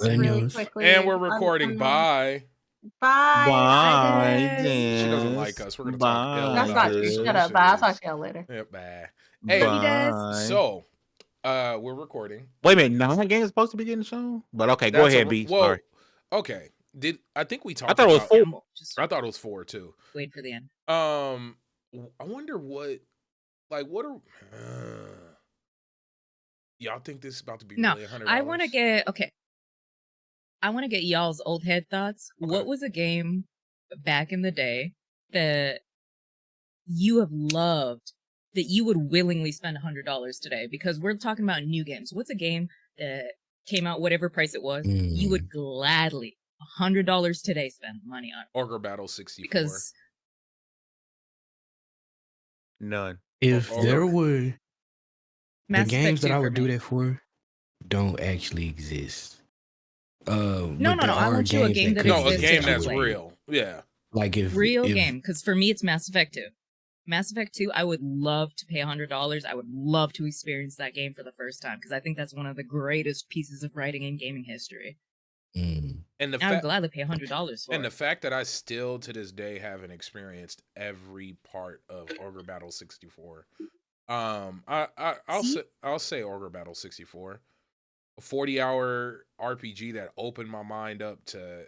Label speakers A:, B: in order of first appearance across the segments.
A: really
B: Onions.
A: quickly.
C: And we're recording. Bye.
A: Bye.
D: Bye,
C: She doesn't like us. We're gonna talk ill
A: That's
C: about
A: not
C: her.
A: true.
C: So
A: Shut up. Bye. I'll talk to y'all later.
C: Yeah, bye. Hey,
D: Bye.
C: so we're recording.
D: Wait a minute, no, that game is supposed to be getting shown. But okay, go ahead, B. Sorry.
C: Okay. I think we talked
D: I thought it was
C: about
D: 4.
C: I thought it was 4 too.
E: Wait for the end.
C: I wonder what are y'all think this is about to be really $100?
E: I want to get y'all's old head thoughts.
C: Okay.
E: What was a game back in the day that you have loved that you would willingly spend $100 today? Because we're talking about new games. What's a game that came out whatever price it was, you would gladly $100 today spend money on?
C: Ogre Battle 64.
E: Because
D: None.
B: If there were
E: Mass
B: the games
E: Effect
B: that
E: 2
B: I
E: for
B: would do
E: me.
B: that for don't actually exist.
E: No.
B: But there
E: I
B: are
E: want you a
B: games
E: game that
C: No, a
E: exists
C: game
E: to
C: that's
E: play.
C: real. Yeah.
B: Like if
E: Game. Because for me, it's Mass Effect 2. Mass Effect 2, I would love to pay $100. I would love to experience that game for the first time because I think that's one of the greatest pieces of writing in gaming history.
C: And
E: I would gladly pay $100 for
C: and
E: it.
C: the fact that I still to this day haven't experienced every part of Ogre Battle 64. I'll say Ogre Battle 64. A 40-hour RPG that opened my mind up to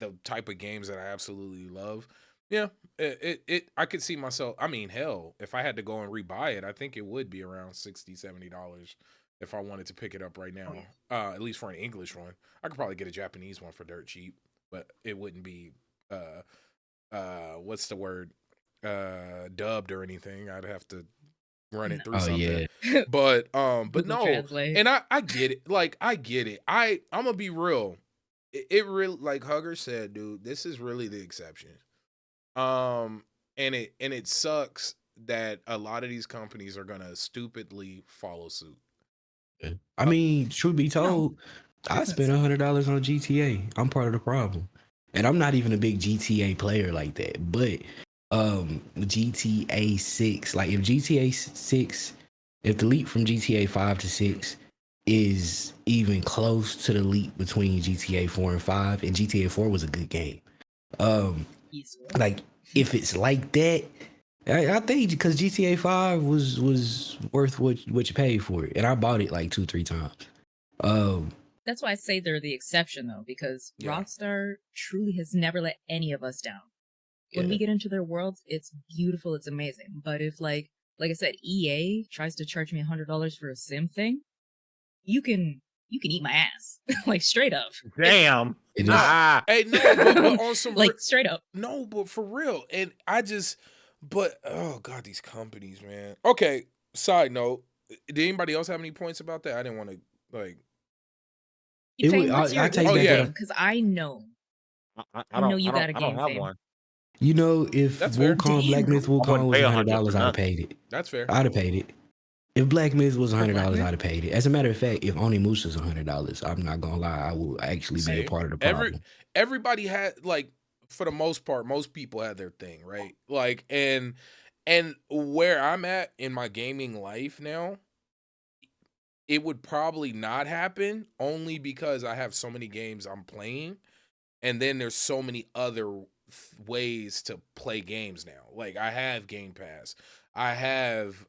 C: the type of games that I absolutely love. Yeah, I could see myself. I mean, hell, if I had to go and rebuy it, I think it would be around $60-$70 if I wanted to pick it up right now. At least for an English one. I could probably get a Japanese one for dirt cheap, but it wouldn't be what's the word? Dubbed or anything. I'd have to run it through something.
B: Yeah.
C: But
E: Google
C: no.
E: Translate.
C: And I get it. Like I get it. I'm gonna be real. It really, like Hugger said, dude, this is really the exception. And it sucks that a lot of these companies are gonna stupidly follow suit.
B: I mean, truth be told, I spent $100 on GTA. I'm part of the problem, and I'm not even a big GTA player like that. But GTA 6, like if GTA 6, if the leap from GTA 5 to 6 is even close to the leap between GTA 4 and 5, and GTA 4 was a good game. Like if it's like that, I think because GTA 5 was worth what you paid for it, and I bought it like 2-3 times.
E: That's why I say they're the exception, though, because Rockstar truly has never let any of us down. When we get into their worlds, it's beautiful, it's amazing. But if, like I said, EA tries to charge me $100 for a sim thing, you can eat my ass, like straight up.
D: Damn.
B: It is.
C: Hey, no, but on some
E: like straight up.
C: No, but for real. And oh god, these companies, man. Okay, side note. Did anybody else have any points about that? I didn't want to like.
E: You saying what's your
C: yeah,
E: because I know.
D: I
E: know you got a
D: I
E: game
D: don't have
E: fame.
D: one.
B: You know, if Wukong, Black Myth Wukong was $100, I'd have paid it.
C: That's fair.
B: I'd have paid it. If Black Myth was $100, I'd have paid it. As a matter of fact, if Onimusha was $100, I'm not gonna lie, I will actually be a part of the problem.
C: Everybody had, like, for the most part, most people had their thing, right? Like, and where I'm at in my gaming life now, it would probably not happen only because I have so many games I'm playing, and then there's so many other ways to play games now. Like I have Game Pass, I have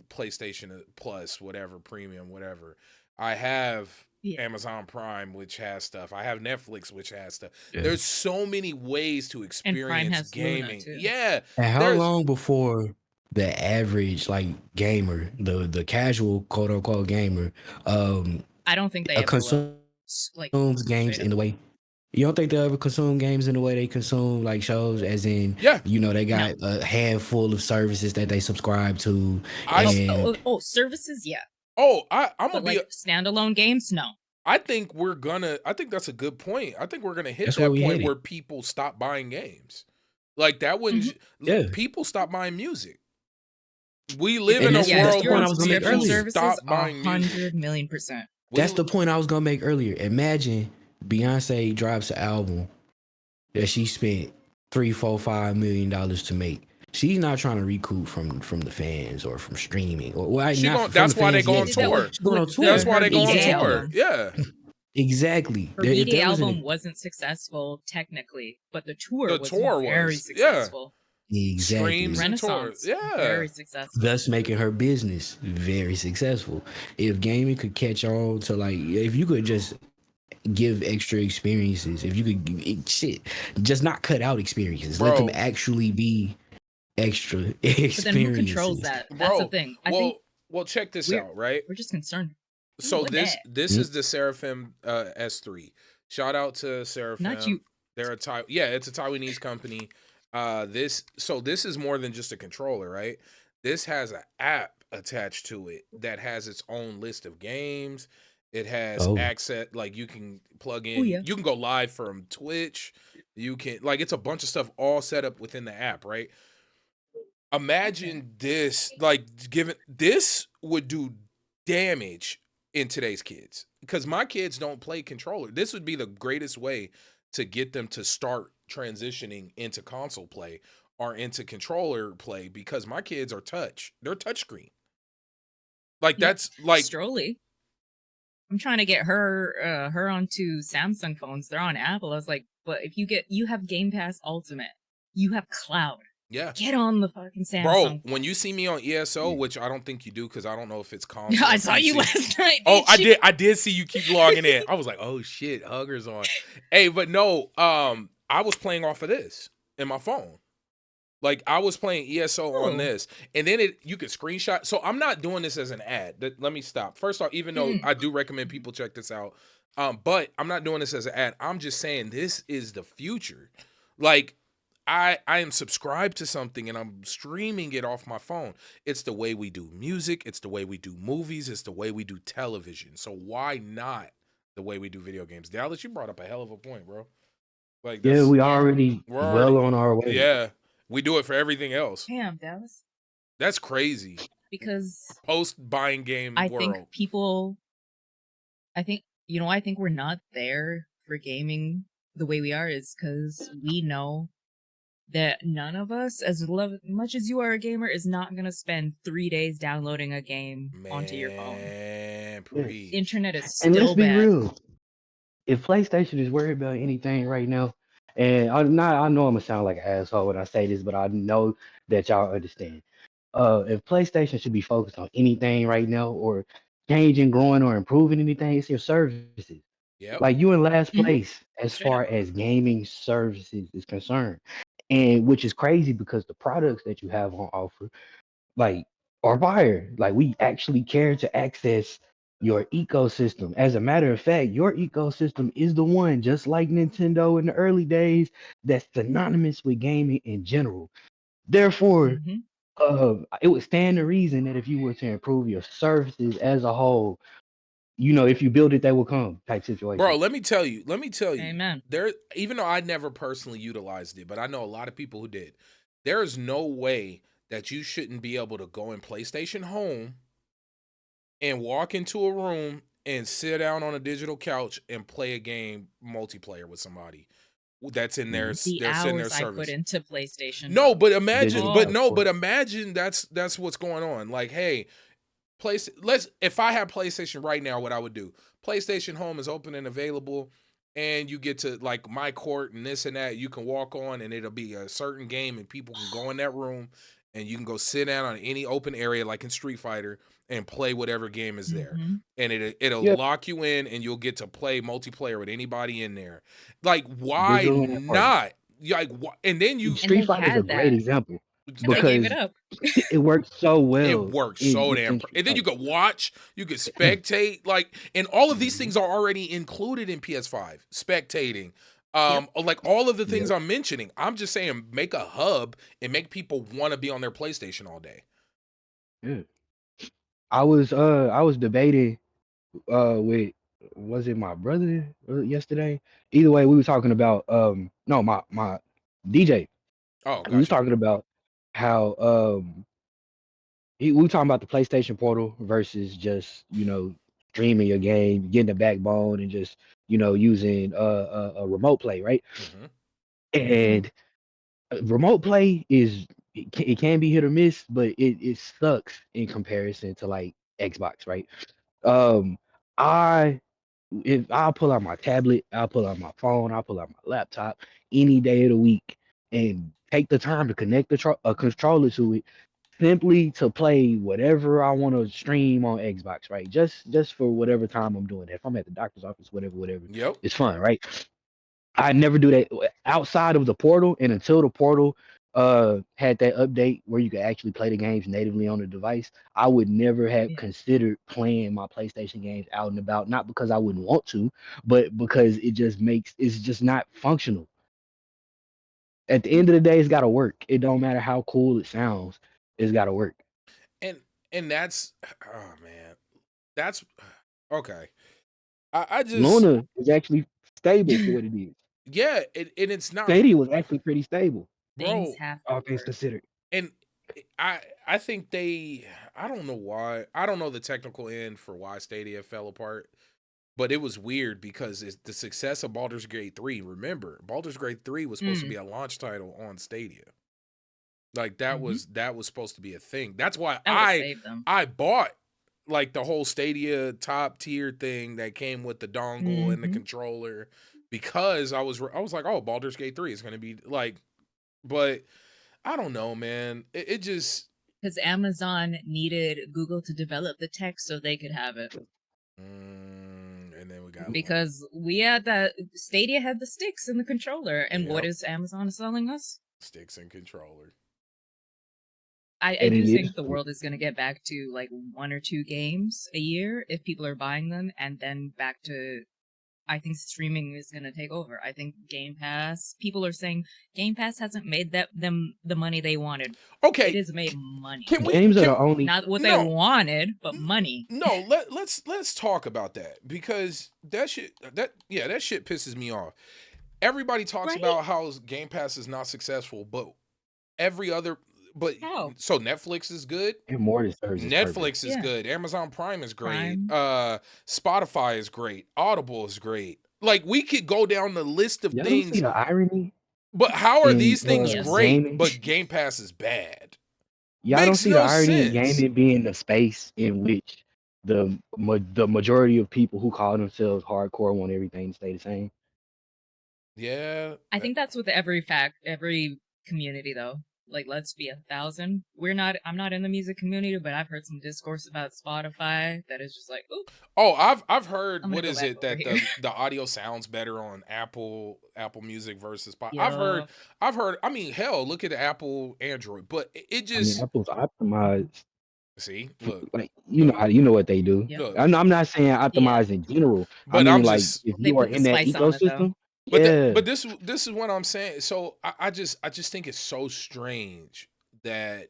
C: PlayStation Plus, whatever, premium, whatever. I have Amazon Prime, which has stuff. I have Netflix, which has stuff. Yeah. There's so many ways to experience gaming. Yeah.
B: And how long before the average like gamer, the casual quote unquote gamer,
E: I don't think they
B: consumes games in the way. You don't think they ever consume games in the way they consume like shows, as in, you know, they got a handful of services that they subscribe to.
E: Services, yeah.
C: Oh, I'm gonna be
E: standalone games, no.
C: I think that's a good point. I think we're gonna hit that point where people stop buying games. Like that wouldn't people stop buying music. We live in a world where people stop buying music.
E: 100,000,000%.
B: That's the point I was gonna make earlier. Imagine Beyonce drops an album that she spent $3, $4, $5 million to make. She's not trying to recoup from the fans or from streaming. Or
C: that's why they go on tour. That's why they go on tour. Yeah.
B: Exactly.
E: Her
B: If
E: BD
B: there was
E: album wasn't successful technically, but the tour
C: The
E: was
C: tour
E: very
C: was, yeah.
E: successful.
B: exactly,
C: Streams and tours.
E: Renaissance,
C: Yeah.
E: very successful.
B: thus making her business very successful. If gaming could catch on to like, if you could just give extra experiences, if you could just not cut out experiences, let them
C: Bro.
B: actually be extra
E: But then who controls
B: experiences.
E: that? That's the
C: Bro,
E: thing. I think
C: well, check this out, right?
E: we're just concerned.
C: So
E: We're
C: this
E: mad.
C: is the Seraphim S3. Shout out to Seraphim.
E: Not you.
C: They're it's a Taiwanese company. This is more than just a controller, right? This has an app attached to it that has its own list of games. It has
B: Oh.
C: access, like you can plug in.
E: Oh, yeah.
C: You can go live from Twitch. You can, like, it's a bunch of stuff all set up within the app, right? Imagine this, like, given this would do damage in today's kids, because my kids don't play controller. This would be the greatest way to get them to start transitioning into console play or into controller play, because my kids are they're touchscreen. Like,
E: Yeah.
C: that's like,
E: Strolly. I'm trying to get her onto Samsung phones. They're on Apple. I was like, but if you have Game Pass Ultimate, you have cloud.
C: yeah.
E: Get on the fucking Samsung.
C: Bro,
E: phone.
C: when you see me on ESO, which I don't think you do, because I don't know if it's console.
E: I
C: or
E: saw you
C: PC.
E: last night.
C: Oh,
E: bitch.
C: I did see you keep logging in. I was like, oh shit, Hugger's on. Hey, but no, I was playing off of this in my phone. Like, I was playing ESO on this, and then you could screenshot. So I'm not doing this as an ad. Let me stop. First off, even though I do recommend people check this out, but I'm not doing this as an ad. I'm just saying this is the future. Like, I am subscribed to something and I'm streaming it off my phone. It's the way we do music. It's the way we do movies. It's the way we do television. So why not the way we do video games? Dallas, you brought up a hell of a point, bro. Like,
B: Yeah,
C: we're
B: already well on our way.
C: Yeah, we do it for everything else.
E: Damn, Dallas.
C: That's crazy.
E: Because
C: Post buying game
E: I
C: world.
E: think people, I think we're not there for gaming the way we are is because we know that none of us, as much as you are a gamer, is not going to spend 3 days downloading a game onto your phone.
C: Man, preach.
E: Internet is
B: And let's
E: still
B: be
E: bad.
B: real. If PlayStation is worried about anything right now, and I know I'm gonna sound like an asshole when I say this, but I know that y'all understand. If PlayStation should be focused on anything right now, or changing, growing, or improving anything, it's your services.
C: Yep.
B: Like, you in last
E: Mhm.
B: place as
E: Straight
B: far as gaming services is concerned, and which is crazy because the products that you have on offer, like, are fire. Like, we actually care to access your ecosystem. As a matter of fact, your ecosystem is the one, just like Nintendo in the early days, that's synonymous with gaming in general. Therefore,
E: Mhm.
B: it would stand to reason that if you were to improve your services as a whole, if you build it, they will come type situation.
C: Bro, let me tell you.
E: Amen.
C: There, even though I never personally utilized it, but I know a lot of people who did. There is no way that you shouldn't be able to go in PlayStation Home and walk into a room and sit down on a digital couch and play a game multiplayer with somebody that's in their
E: The
C: that's in their
E: hours I
C: service.
E: put into PlayStation.
C: No, but imagine,
E: Oh.
C: but imagine that's what's going on. Like, hey, if I had PlayStation right now, what I would do, PlayStation Home is open and available, and you get to, like, My Court and this and that. You can walk on and it'll be a certain game, and people can go in that room and you can go sit down on any open area, like in Street Fighter, and play whatever game is there.
E: Mhm.
C: And it'll
B: Yeah.
C: lock you in, and you'll get to play multiplayer with anybody in there. Like,
B: Visual
C: why
B: and
C: not? Like, and then you
B: Street
E: they
B: Fighter is a
E: had
B: great
E: that.
B: example
E: And they gave it
B: because
E: up.
B: it works so well.
C: it works so damn.
B: in
C: And then you
B: Street
C: could watch, you could spectate, like, and all of these things are already included in PS5. Spectating, like all of the things I'm mentioning. I'm just saying, make a hub and make people want to be on their PlayStation all day.
B: Fighter. Yeah. I was debating with, was it my brother yesterday? Either way, we were talking about no, my DJ.
C: Oh,
B: We was
C: gotcha.
B: talking about how we were talking about the PlayStation Portal versus just streaming your game, getting a backbone, and just using a remote play, right?
C: Mm-hmm.
B: And remote play it can be hit or miss, but it sucks in comparison to like Xbox, right? I if I'll pull out my tablet, I'll pull out my phone, I'll pull out my laptop any day of the week and take the time to connect a controller to it simply to play whatever I want to stream on Xbox, right? Just for whatever time I'm doing it. If I'm at the doctor's office, whatever,
C: Yep.
B: it's fun, right? I never do that outside of the portal, and until the portal had that update where you could actually play the games natively on the device, I would never have considered playing my PlayStation games out and about, not because I wouldn't want to, but because it's just not functional. At the end of the day, it's got to work. It don't matter how cool it sounds, it's got to work.
C: And that's, oh man, that's okay. I just
B: Luna is actually stable for what it is.
C: yeah, and it's not,
B: Stadia was actually pretty stable,
E: Things
C: bro.
E: have
B: all
E: to
B: things
E: work.
B: considered.
C: And I think I don't know why. I don't know the technical end for why Stadia fell apart, but it was weird because it's the success of Baldur's Gate 3. Remember, Baldur's Gate 3 was supposed to be a launch title on Stadia. Like that was supposed to be a thing. That's why I bought like the whole Stadia top tier thing that came with the dongle and the controller, because I was like, oh, Baldur's Gate 3 is going to be like, but I don't know, man. It just,
E: because Amazon needed Google to develop the tech so they could have it.
C: And then we got
E: because we had that Stadia had the sticks and the controller, and what is Amazon selling us?
C: Sticks and controller.
E: I do think the world is going to get back to like 1 or 2 games a year if people are buying them, and then back to, I think streaming is going to take over. I think Game Pass, people are saying Game Pass hasn't made them the money they wanted.
C: Okay.
E: It has made money.
B: Games are the only,
E: not what they wanted, but money.
C: No, let's talk about that, because that shit pisses me off. Everybody talks about how Game Pass is not successful, but so Netflix is good. Netflix is good. Amazon Prime is great. Spotify is great. Audible is great. Like, we could go down the list of things.
B: Don't see the irony.
C: But how are these things great, but Game Pass is bad?
B: Y'all don't see the irony in gaming being the space in which the majority of people who call themselves hardcore want everything to stay the same.
C: Yeah,
E: I think that's with every community though. Like, let's be 1,000. I'm not in the music community, but I've heard some discourse about Spotify that is just like, ooh.
C: Oh, I've heard, what is it, that the audio sounds better on Apple Music versus Spotify. I've heard, I mean, hell, look at Apple Android, but it just,
B: Apple's optimized.
C: See, look,
B: like you know what they do.
C: Look,
B: I'm not saying optimized in general,
C: but
B: I mean,
C: I'm
B: like,
C: just,
B: if you are in that ecosystem.
C: But this is what I'm saying. So I just think it's so strange that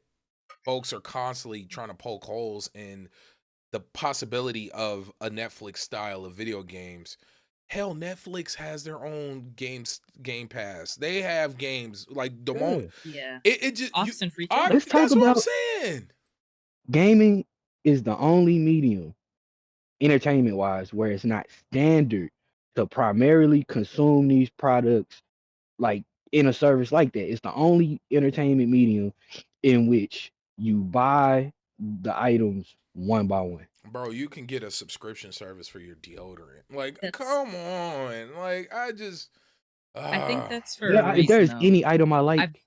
C: folks are constantly trying to poke holes in the possibility of a Netflix style of video games. Hell, Netflix has their own Game Pass. They have games like the moment.
E: Yeah.
C: It just
B: let's talk about
C: what I'm saying.
B: Gaming is the only medium, entertainment wise, where it's not standard to primarily consume these products like in a service like that. It's the only entertainment medium in which you buy the items one by one.
C: Bro, you can get a subscription service for your deodorant. Like, come on. Like, I
E: think that's for a reason,
B: if there's
E: though.
B: any item I like,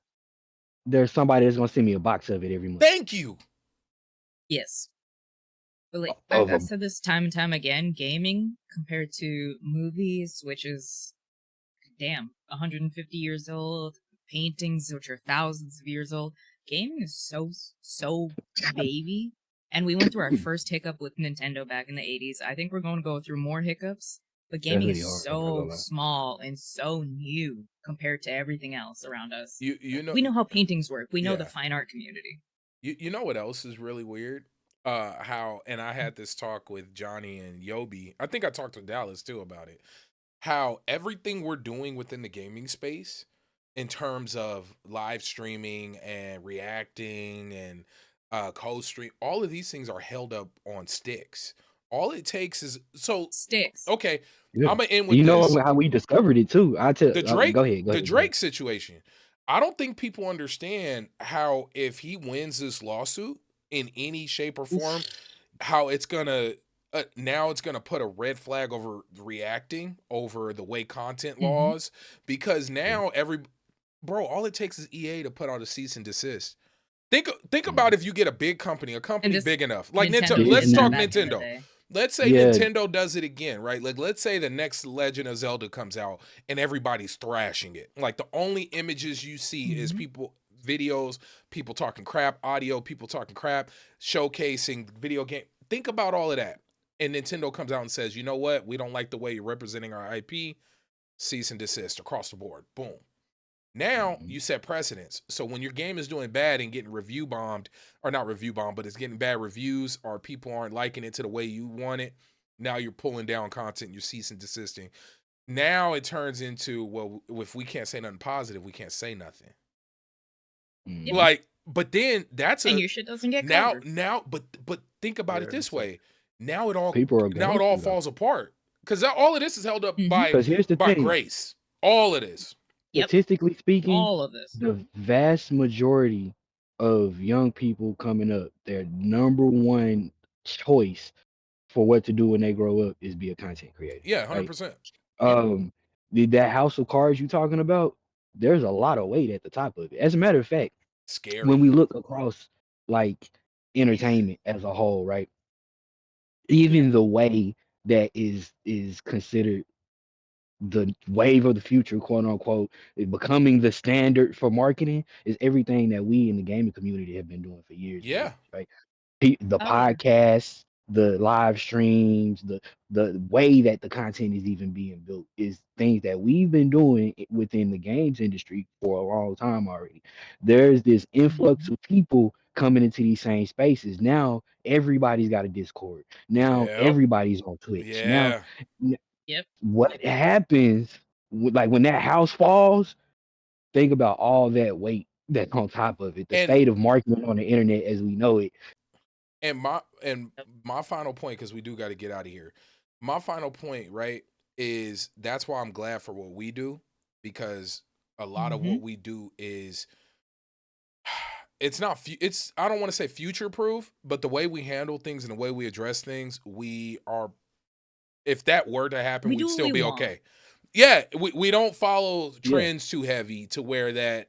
B: there's somebody that's gonna send me a box of it every month.
C: Thank you.
E: Yes. But like, I've said this time and time again, gaming compared to movies, which is 150 years old, paintings which are thousands of years old. Gaming is so baby. And we went through our first hiccup with Nintendo back in the 80s. I think we're going to go through more hiccups, but gaming is so small and so new compared to everything else around us.
C: You know,
E: we know how paintings work. We know the fine art community.
C: You know what else is really weird? And I had this talk with Johnny and Yobi. I think I talked to Dallas too about it. How everything we're doing within the gaming space in terms of live streaming and reacting and co-stream, all of these things are held up on sticks. All it takes is
E: sticks.
C: Okay,
B: yeah.
C: I'm gonna end with
B: this.
C: know
B: how we discovered it too.
C: The Drake,
B: go ahead.
C: The Drake situation. I don't think people understand how, if he wins this lawsuit in any shape or form, how it's gonna now it's going to put a red flag over reacting over the way content
E: Mhm.
C: laws, because now all it takes is EA to put out a cease and desist. Think about if you get a big company, a company
E: this-
C: big enough, like
E: Nintendo
C: Nintendo. Let's
E: did that
C: talk
E: back in the
C: Nintendo.
E: day.
C: Let's say
F: Yeah.
C: Nintendo does it again, right? Like, let's say the next Legend of Zelda comes out and everybody's thrashing it. Like, the only images you see is videos, people talking crap, audio, people talking crap, showcasing video game. Think about all of that. And Nintendo comes out and says, you know what? We don't like the way you're representing our IP. Cease and desist across the board. Boom. Now you set precedents. So when your game is doing bad and getting review bombed, or not review bombed, but it's getting bad reviews, or people aren't liking it to the way you want it, now you're pulling down content, you're cease and desisting. Now it turns into, well, if we can't say nothing positive, we can't say nothing.
F: Mhm.
C: Like, but then that's
E: And your shit doesn't get covered.
C: but think about it this way. Now it all
F: People are
C: now it
F: going
C: all
F: to, though.
C: falls apart, because all of this is held up by
F: Because here's the thing.
C: grace. All of this.
E: Yep.
F: Statistically speaking,
E: All of this.
F: the vast majority of young people coming up, their number one choice for what to do when they grow up is be a content creator.
C: Yeah,
F: right?
C: 100%.
F: That House of Cards you talking about, there's a lot of weight at the top of it. As a matter of fact,
C: Scary.
F: when we look across like entertainment as a whole, right? Even the way that is considered the wave of the future, quote unquote, is becoming the standard for marketing is everything that we in the gaming community have been doing for years. and
C: Yeah.
F: years, right? The
E: Oh, yeah.
F: podcasts, the live streams, the way that the content is even being built is things that we've been doing within the games industry for a long time already. There's this influx of people coming into these same spaces. Now everybody's got a Discord. Now
C: Yep.
F: everybody's on Twitch. Now
C: Yeah.
E: Yep.
F: what happens like when that house falls, think about all that weight that's on top of it, the
C: And-
F: state of marketing on the internet as we know it.
C: And my final point, because we do got to get out of here. My final point, right, is that's why I'm glad for what we do, because a lot of what we do is it's not it's I don't want to say future proof, but the way we handle things and the way we address things, we are, if that were to happen,
E: We
C: we'd
E: do what
C: still
E: we
C: be
E: want.
C: okay. Yeah, we don't follow trends too heavy to where that,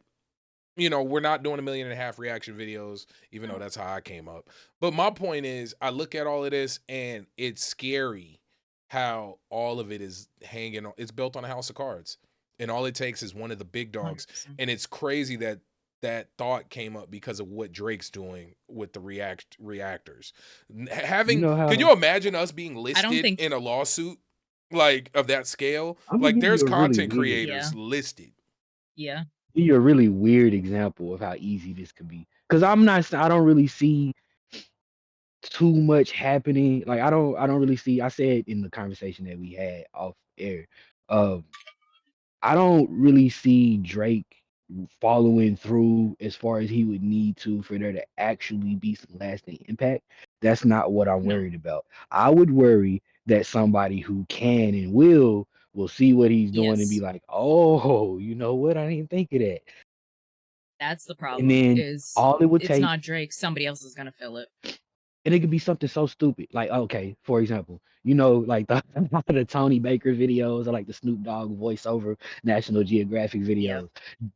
C: we're not doing 1.5 million reaction videos, even though that's how I came up. But my point is, I look at all of this and it's scary how all of it is hanging on. It's built on a house of cards, and all it takes is one of the big dogs.
E: 100%.
C: And it's crazy that that thought came up because of what Drake's doing with the reactors. Could you imagine us being listed in a lawsuit like of that scale? Like, there's content creators listed.
E: Yeah.
F: Give you a really weird example of how easy this could be. Because I don't really see too much happening. Like I don't really see. I said in the conversation that we had off air, I don't really see Drake following through as far as he would need to for there to actually be some lasting impact. That's not what I'm worried about. I would worry that somebody who can and will see what he's doing and be like, oh, you know what? I didn't think of that.
E: That's the problem.
F: And then
E: is
F: all it would
E: it's
F: take,
E: not Drake. Somebody else is gonna fill it.
F: and it could be something so stupid. Like, okay, for example, like the Tony Baker videos or like the Snoop Dogg voiceover National Geographic videos.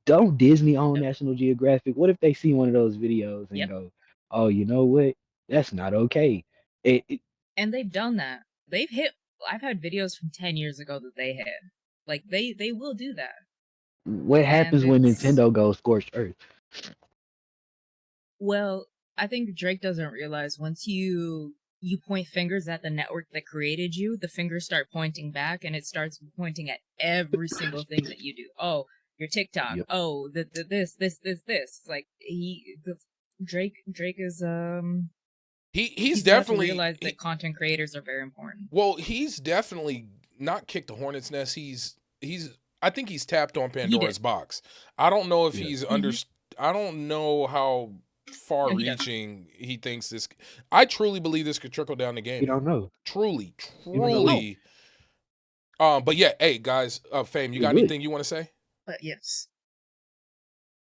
F: Don't Disney own National Geographic? What if they see one of those videos and go, oh, you know what? That's not okay.
E: And they've done that. I've had videos from 10 years ago that they had. Like, they will do that.
F: What happens when Nintendo goes scorched earth?
E: Well, I think Drake doesn't realize once you point fingers at the network that created you, the fingers start pointing back, and it starts pointing at every single thing that you do. Oh, your TikTok. Oh, this. Like Drake is
C: he's definitely
E: realized that content creators are very important.
C: Well, he's definitely not kicked the hornet's nest. I think he's tapped on Pandora's box. I don't know if he's I don't know how far-reaching he thinks this. I truly believe this could trickle down the game.
F: You don't know.
C: Truly. But yeah, hey guys, Fame, you got anything you want to say?
E: Yes.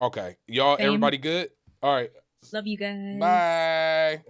C: Okay, y'all,
E: Fame.
C: Everybody good? All right.
E: Love you guys.
C: Bye.